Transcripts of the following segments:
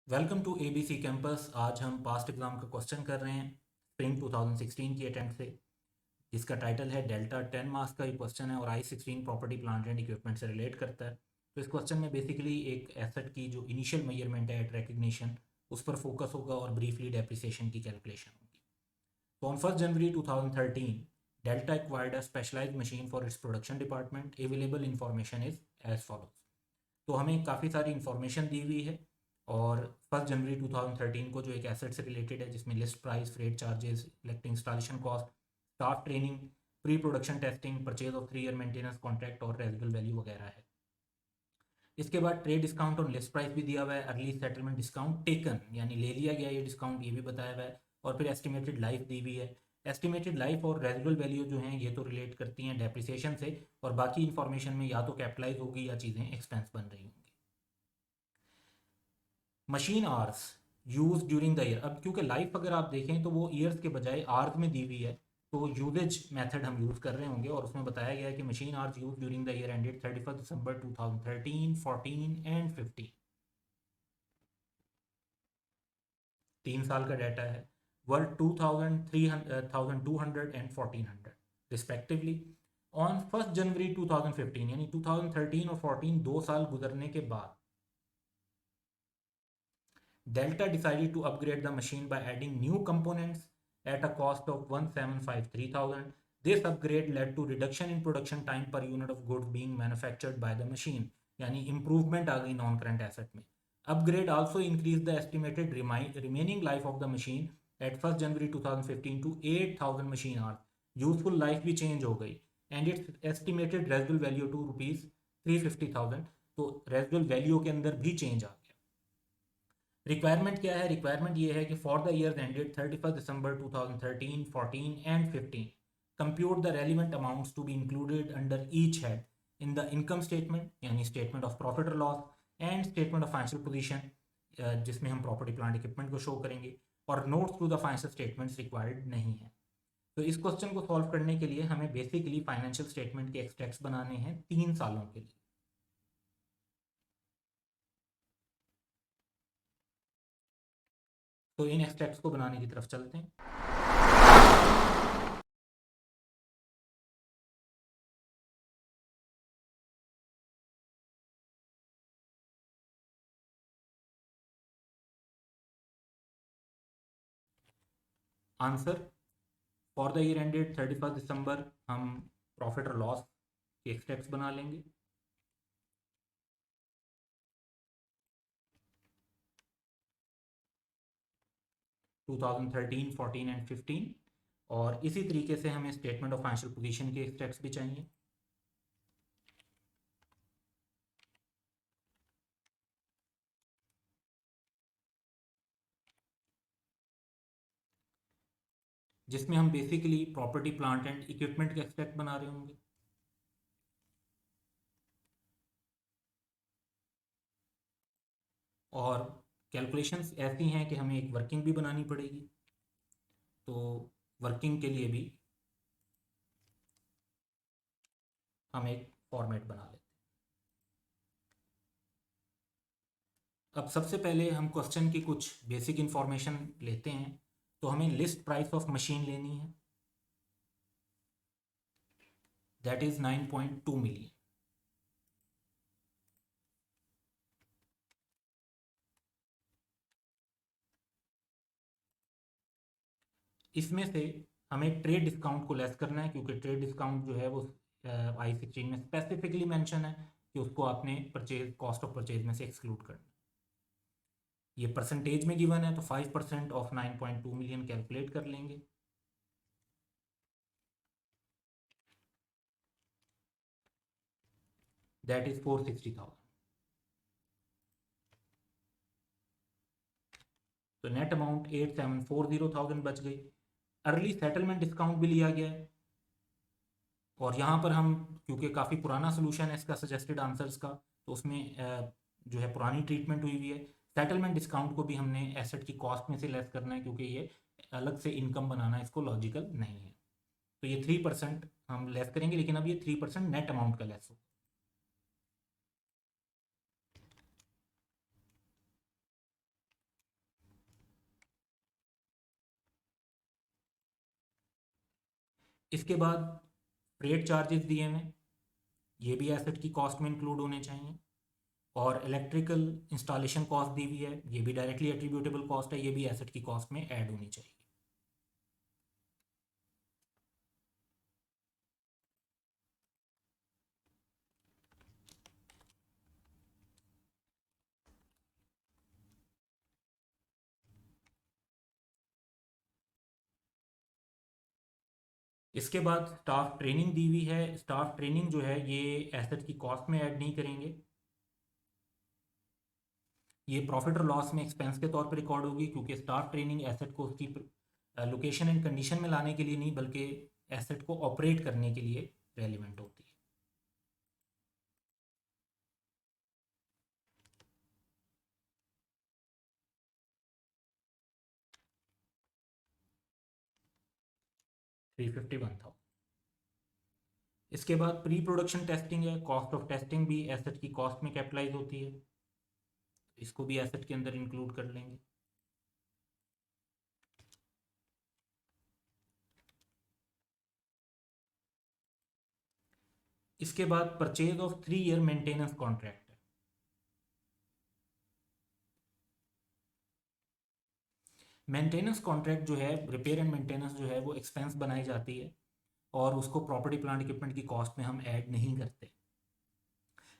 Welcome to ABC campus. आज हम past exam का क्वेश्चन कर रहे हैं स्प्रिंग 2016 की अटेम्प्ट से, जिसका टाइटल है डेल्टा 10 मार्क्स का ये क्वेश्चन है और आई 16 प्रॉपर्टी प्लांट एंड इक्विपमेंट से रिलेट करता है। तो इस क्वेश्चन में बेसिकली एक एसेट की जो इनिशियल मेजरमेंट है एट रिकग्निशन उस पर फोकस होगा और ब्रीफली डेप्रिसिएशन की कैलकुलेशन होगी। तो on 1 January 2013 Delta acquired a specialised machine for its production department. Available information is as follows. तो हमें काफ़ी सारी इन्फॉर्मेशन दी हुई है और 1 जनवरी 2013 को जो एक एसेट से रिलेटेड है, जिसमें list price, freight charges, electric installation cost, staff training, pre production testing, purchase of 3 year maintenance contract और रेजिडुअल वैल्यू वगैरह है। इसके बाद ट्रेड डिस्काउंट और लिस्ट प्राइस भी दिया हुआ है। अर्ली सेटलमेंट डिस्काउंट टेकन यानी ले लिया गया ये डिस्काउंट, ये भी बताया हुआ है। और फिर एस्टिमेटेड लाइफ दी हुई है। एस्टिमेटेड लाइफ और रेजिडुअल वैल्यू जो हैं ये तो रिलेट करती हैं डेप्रिसिएशन से, और बाकी इन्फॉर्मेशन में या तो कैपिटलाइज होगी या चीज़ें एक्सपेंस बन रही होंगी। Machine hours use during the year. अब क्योंकि लाइफ अगर आप देखें तो वो ईयर्स के बजाय आवर्स में दी हुई है, तो यूजेज मेथड हम यूज़ कर रहे होंगे और उसमें बताया गया है कि machine hours use during the year ended 31 December 2013, 14 and 15। 3 साल का डाटा है। World 2300 and 1400 respectively. ऑन 1 जनवरी 2015 यानी 2013 और 14 2 साल गुजरने के बाद Delta decided to upgrade the machine by adding new components at a cost of 1,753,000. This upgrade led to reduction in production time per unit of goods being manufactured by the machine. यानी improvement आ गई non current asset में. Upgrade also increased the estimated remaining life of the machine at 1st January 2015 to 8,000 machine hours. Useful life भी change हो गई and its estimated residual value to rupees 350,000. तो residual value के अंदर भी change आ गया। Requirement क्या है? रिक्वायरमेंट ये है कि for the year ended 31 December 2013, 14 and 15 compute the relevant amounts to be included under each head in the income statement यानी स्टेटमेंट ऑफ प्रॉफिट और loss and statement of financial position, जिसमें हम property plant equipment को show करेंगे, और notes to the financial statements required नहीं है। तो इस क्वेश्चन को सॉल्व करने के लिए हमें बेसिकली फाइनेंशियल स्टेटमेंट के एक्सट्रैक्ट्स बनाने हैं 3 सालों के लिए। तो इन एक्सट्रैक्ट्स को बनाने की तरफ चलते हैं। Answer for the year ended 31 December हम प्रॉफिट और लॉस के एक्सट्रैक्ट्स बना लेंगे। To 2013, 14 and 15। और इसी तरीके से हमें स्टेटमेंट ऑफ फाइनेंशियल पोजीशन के एक्सट्रैक्ट्स भी चाहिए। जिसमें हम basically property plant and equipment के एक्सट्रैक्ट बना रहे होंगे। और कैलकुलेशंस ऐसी हैं कि हमें एक वर्किंग भी बनानी पड़ेगी, तो वर्किंग के लिए भी हम एक फॉर्मेट बना लेते हैं। अब सबसे पहले हम क्वेश्चन की कुछ बेसिक इंफॉर्मेशन लेते हैं। तो हमें लिस्ट प्राइस ऑफ मशीन लेनी है, दैट इज 9.2 मिलियन। इसमें से हमें ट्रेड डिस्काउंट को लेस करना है, क्योंकि ट्रेड डिस्काउंट जो है वो आई 16 में स्पेसिफिकली मेंशन है कि उसको आपने परचेज कॉस्ट ऑफ परचेज में से एक्सक्लूड करना है। ये परसेंटेज में गिवन है तो 5% ऑफ 9.2 मिलियन कैलकुलेट कर लेंगे। That is 460,000। तो नेट अमाउंट 8,740,000 बच गई। अर्ली सेटलमेंट डिस्काउंट भी लिया गया है, और यहाँ पर हम क्योंकि काफ़ी पुराना सोल्यूशन है इसका सजेस्टेड आंसर्स का, तो उसमें जो है पुरानी ट्रीटमेंट हुई हुई है। सेटलमेंट डिस्काउंट को भी हमने एसेट की कॉस्ट में से लेस करना है, क्योंकि ये अलग से इनकम बनाना इसको लॉजिकल नहीं है। तो ये 3% हम लेस करेंगे, लेकिन अब ये 3% नेट अमाउंट का लेस हो। इसके बाद फ्रेट चार्जेस दिए हुए, ये भी एसेट की कॉस्ट में इंक्लूड होने चाहिए। और इलेक्ट्रिकल इंस्टॉलेशन कॉस्ट दी हुई है, ये भी डायरेक्टली एट्रीब्यूटेबल कॉस्ट है, ये भी एसेट की कॉस्ट में ऐड होनी चाहिए। इसके बाद स्टाफ ट्रेनिंग दी हुई है। स्टाफ ट्रेनिंग जो है ये एसेट की कॉस्ट में ऐड नहीं करेंगे, ये प्रॉफिट और लॉस में एक्सपेंस के तौर पर रिकॉर्ड होगी, क्योंकि स्टाफ ट्रेनिंग एसेट को उसकी लोकेशन एंड कंडीशन में लाने के लिए नहीं, बल्कि एसेट को ऑपरेट करने के लिए रेलिवेंट होती है। $351,000। इसके बाद प्री प्रोडक्शन टेस्टिंग है। कॉस्ट ऑफ टेस्टिंग भी एसेट की कॉस्ट में कैपिटलाइज होती है, इसको भी एसेट के अंदर इंक्लूड कर लेंगे। इसके बाद purchase of 3 year maintenance contract है। मेंटेनेंस कॉन्ट्रैक्ट जो है, रिपेयर एंड मेंटेनेंस जो है वो एक्सपेंस बनाई जाती है और उसको प्रॉपर्टी प्लांट इक्विपमेंट की कॉस्ट में हम ऐड नहीं करते।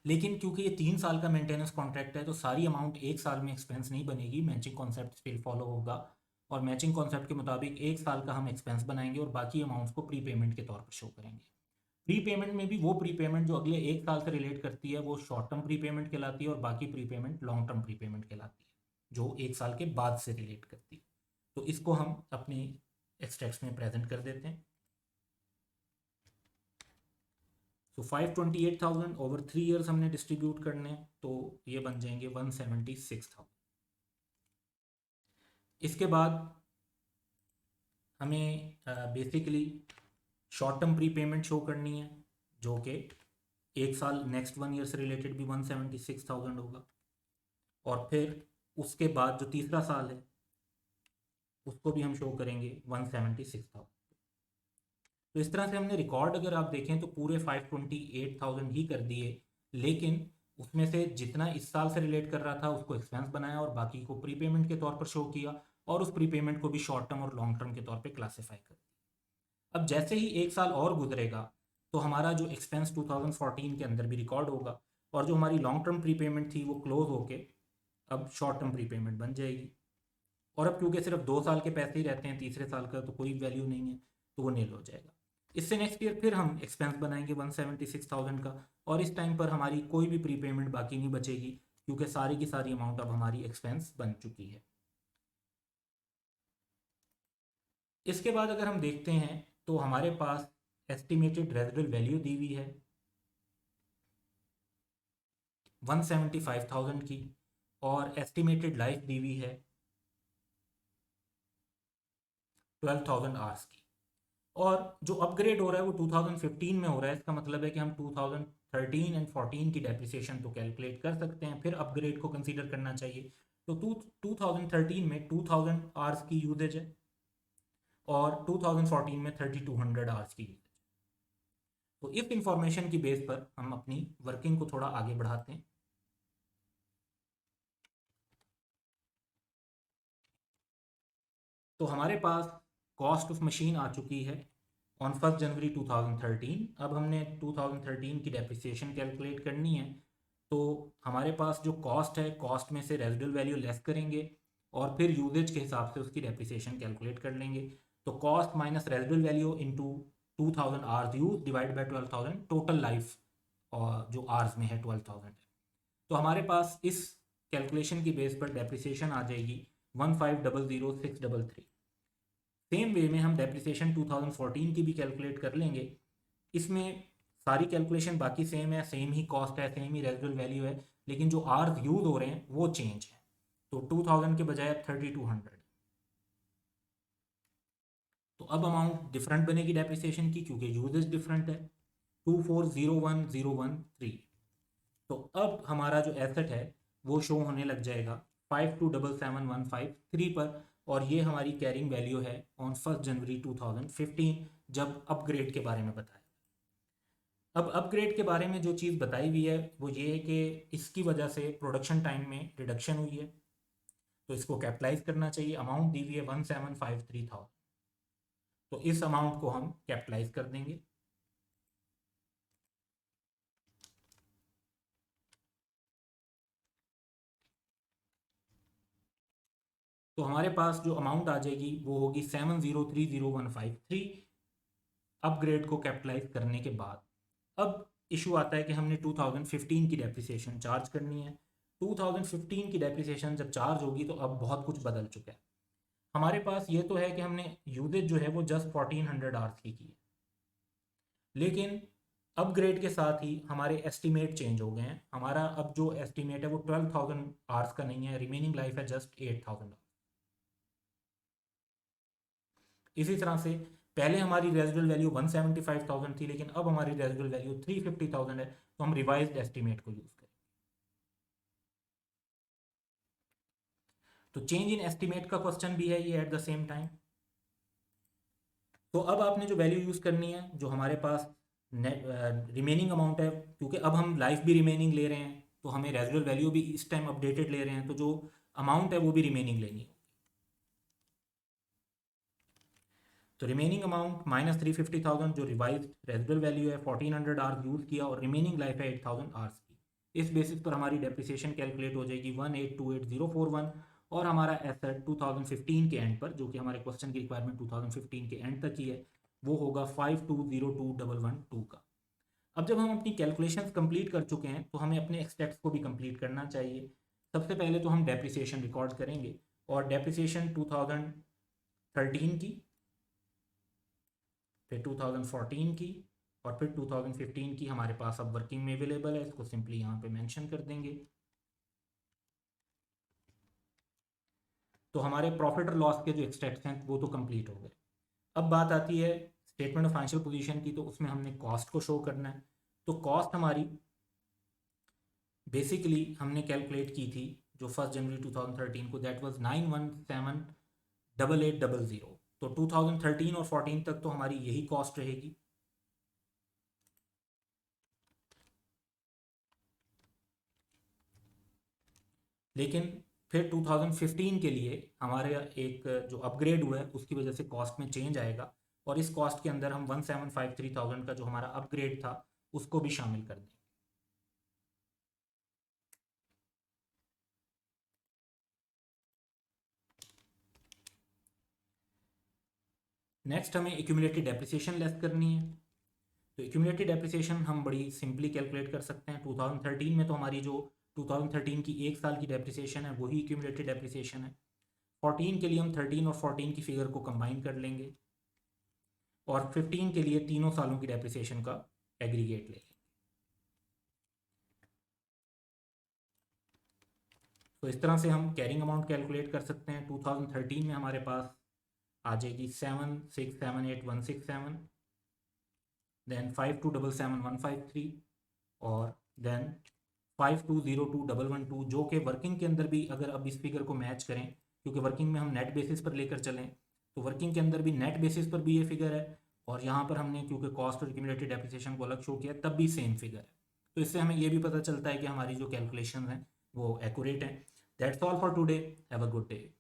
लेकिन क्योंकि ये 3 साल का मेंटेनेंस कॉन्ट्रैक्ट है तो सारी अमाउंट एक साल में एक्सपेंस नहीं बनेगी, मैचिंग कॉन्सेप्ट स्टिल फॉलो होगा और मैचिंग कॉन्सेप्ट के मुताबिक एक साल का हम एक्सपेंस बनाएंगे और बाकी अमाउंट्स को प्री पेमेंट के तौर पर शो करेंगे। प्री पेमेंट में भी वो प्री पेमेंट जो अगले एक साल से रिलेट करती है वो शॉर्ट टर्म प्री पेमेंट कहलाती है और बाकी pre payment long term pre payment कहलाती है, जो एक साल के बाद से रिलेट करती है। तो इसको हम अपनी एक्सट्रैक्ट्स में प्रेजेंट कर देते हैं। तो 528,000 ओवर 3 ईयर्स हमने डिस्ट्रीब्यूट करने हैं, तो ये बन जाएंगे 176,000। इसके बाद हमें basically short term pre payment show करनी है, जो कि एक साल नेक्स्ट 1 ईयर से रिलेटेड भी 176,000 होगा, और फिर उसके बाद जो तीसरा साल है उसको भी हम शो करेंगे 176,000। तो इस तरह से हमने रिकॉर्ड अगर आप देखें तो पूरे 528,000 ही कर दिए, लेकिन उसमें से जितना इस साल से रिलेट कर रहा था उसको एक्सपेंस बनाया और बाकी को प्रीपेमेंट के तौर पर शो किया और उस प्रीपेमेंट को भी शॉर्ट टर्म और लॉन्ग टर्म के तौर पे क्लासीफाई कर दिया। अब जैसे ही एक साल और गुजरेगा तो हमारा जो एक्सपेंस 2014 के अंदर भी रिकॉर्ड होगा और जो हमारी लॉन्ग टर्म प्रीपेमेंट थी वो क्लोज होके अब शॉर्ट टर्म प्रीपेमेंट बन जाएगी। और अब क्योंकि सिर्फ 2 साल के पैसे ही रहते हैं, तीसरे साल का तो कोई वैल्यू नहीं है, तो वो नील हो जाएगा। इससे नेक्स्ट ईयर फिर हम एक्सपेंस बनाएंगे 176,000 का और इस टाइम पर हमारी कोई भी प्रीपेमेंट बाकी नहीं बचेगी, क्योंकि सारी की सारी अमाउंट अब हमारी एक्सपेंस बन चुकी है। इसके बाद अगर हम देखते हैं तो हमारे पास एस्टिमेटेड रेजिडुअल वैल्यू दी हुई है 175,000 की और एस्टिमेटेड लाइफ दी हुई है 12,000 आवर्स की। और जो अपग्रेड हो रहा है वो 2015 में हो रहा है, इसका मतलब है कि हम 2013 एंड 14 की डेप्रिसिएशन तो कैलकुलेट कर सकते हैं, फिर अपग्रेड को कंसीडर करना चाहिए। तो 2013 में 2000 आवर्स की यूजेज है और 2014 में 3200 आवर्स की यूजेज। तो इस इंफॉर्मेशन की बेस पर हम अपनी वर्किंग को थोड़ा आगे बढ़ाते हैं। तो हमारे पास कॉस्ट ऑफ मशीन आ चुकी है ऑन 1 जनवरी 2013। अब हमने 2013 की डेप्रिसिएशन कैलकुलेट करनी है, तो हमारे पास जो कॉस्ट है, कॉस्ट में से रेजिडुअल वैल्यू लेस करेंगे और फिर यूजेज के हिसाब से उसकी डेप्रिसिएशन कैलकुलेट कर लेंगे। तो cost minus residual value into 2000 hours use divide by 12,000, total life और जो आवर्स में है 12,000 है। तो हमारे पास इस कैलकुलेशन की बेस पर डेप्रिसिएशन आ जाएगी 1500,633। सेम वे में हम डेप्रिसिएशन 2014 की भी कैलकुलेट कर लेंगे। इसमें सारी कैलकुलेशन बाकी सेम है, सेम ही कॉस्ट है, सेम ही रेजिडुअल वैल्यू है, लेकिन जो आर्स यूज हो रहे हैं वो चेंज है। तो 2000 के बजाय 3200। तो अब अमाउंट डिफरेंट बनेगी डेप्रिसिएशन की, क्योंकि यूजेज डिफरेंट है। 2401,013। तो अब हमारा जो एसेट है वो शो होने लग जाएगा 5277,153 पर, और ये हमारी कैरिंग वैल्यू है ऑन 1 जनवरी 2015, जब अपग्रेड के बारे में बताया। अब अपग्रेड के बारे में जो चीज़ बताई हुई है वो ये है कि इसकी वजह से प्रोडक्शन टाइम में रिडक्शन हुई है, तो इसको कैपिटलाइज करना चाहिए। अमाउंट दी हुई है 1753,000, तो इस अमाउंट को हम कैपिटलाइज कर देंगे। तो हमारे पास जो अमाउंट आ जाएगी वो होगी 7030153 अपग्रेड को कैपिटलाइज करने के बाद। अब इशू आता है कि हमने 2015 की डेप्रिसिएशन चार्ज करनी है। 2015 की डेप्रिसिएशन जब चार्ज होगी तो अब बहुत कुछ बदल चुका है। हमारे पास ये तो है कि हमने यूजेज जो है वो जस्ट 1400 आवर्स की है, लेकिन अपग्रेड के साथ ही हमारे एस्टीमेट चेंज हो गए हैं। हमारा अब जो एस्टीमेट है वो 12,000 आवर्स का नहीं है, रिमेनिंग लाइफ है जस्ट 8,000। इसी तरह से पहले हमारी रेजिडुअल वैल्यू 175,000 थी, लेकिन अब हमारी रेजिडुअल वैल्यू 350,000 है, तो हम रिवाइज्ड एस्टीमेट को यूज करें। तो चेंज इन एस्टीमेट का क्वेश्चन भी है ये एट द सेम टाइम। तो अब आपने जो वैल्यू यूज करनी है, जो हमारे पास रिमेनिंग अमाउंट है, क्योंकि अब हम लाइफ भी रिमेनिंग ले रहे हैं तो हमें रेजिडुअल वैल्यू भी इस टाइम अपडेटेड ले रहे हैं, तो जो अमाउंट है वो भी रिमेनिंग लेनी है। तो रिमेनिंग अमाउंट माइनस 350,000, जो रिवाइज रेजिडुअल वैल्यू है 1400 आवर्स यूज किया और रिमेनिंग लाइफ है 8,000 आवर्स की। इस बेसिस पर हमारी डेप्रिसिएशन कैलकुलेट हो जाएगी 1828041, और हमारा एसेट 2015 के एंड पर, जो कि हमारे क्वेश्चन की रिक्वायरमेंट 2015 के एंड तक ही है, वो होगा 5202112 का। अब जब हम अपनी कैलकुलेशंस कंप्लीट कर चुके हैं तो हमें अपने एक्सपेक्ट्स को भी कंप्लीट करना चाहिए। सबसे पहले तो हम डेप्रिसिएशन रिकॉर्ड करेंगे, और डेप्रिसिएशन 2013 की, फिर 2014 की, और फिर 2015 की हमारे पास अब वर्किंग में अवेलेबल है। इसको सिंपली यहाँ पे मेंशन कर देंगे। तो हमारे प्रॉफिट और लॉस के जो एक्सट्रैक्ट्स हैं वो तो कंप्लीट हो गए। अब बात आती है स्टेटमेंट ऑफ फाइनेंशियल पोजीशन की, तो उसमें हमने कॉस्ट को शो करना है। तो कॉस्ट हमारी बेसिकली हमने कैलकुलेट की थी जो 1 जनवरी 2013 को, दैट वाज 9178800। तो 2013 और 14 तक तो हमारी यही कॉस्ट रहेगी। लेकिन फिर 2015 के लिए हमारे एक जो अपग्रेड हुआ है उसकी वजह से कॉस्ट में चेंज आएगा, और इस कॉस्ट के अंदर हम 1753,000 का जो हमारा अपग्रेड था उसको भी शामिल कर दें। नेक्स्ट हमें एक्यूमुलेटेड डेप्रिसिएशन लेस करनी है। तो एक्यूमुलेटेड डेप्रिसिएशन हम बड़ी सिंपली कैलकुलेट कर सकते हैं। 2013 में तो हमारी जो 2013 की एक साल की डेप्रिसिएशन है वही एक्यूमुलेटेड डेप्रिसिएशन है। 14 के लिए हम 13 और 14 की फिगर को कंबाइन कर लेंगे, और 15 के लिए तीनों सालों की डेप्रिसिएशन का एग्रीगेट ले लेंगे। तो इस तरह से हम कैरिंग अमाउंट कैलकुलेट कर सकते हैं। 2013 में हमारे पास आ जाएगी 7678167, देन 52777153, और देन 52021112, जो कि वर्किंग के अंदर भी अगर अब इस फिगर को मैच करें, क्योंकि वर्किंग में हम नेट बेसिस पर लेकर चलें, तो वर्किंग के अंदर भी नेट बेसिस पर भी ये फिगर है, और यहाँ पर हमने क्योंकि कॉस्ट और एक्यूमुलेटेड डेप्रिसिएशन को अलग शो किया तब भी सेम फिगर है। तो इससे हमें ये भी पता चलता है कि हमारी जो कैलकुलेशन है वो एक्यूरेट है। That's all for today, have a good day.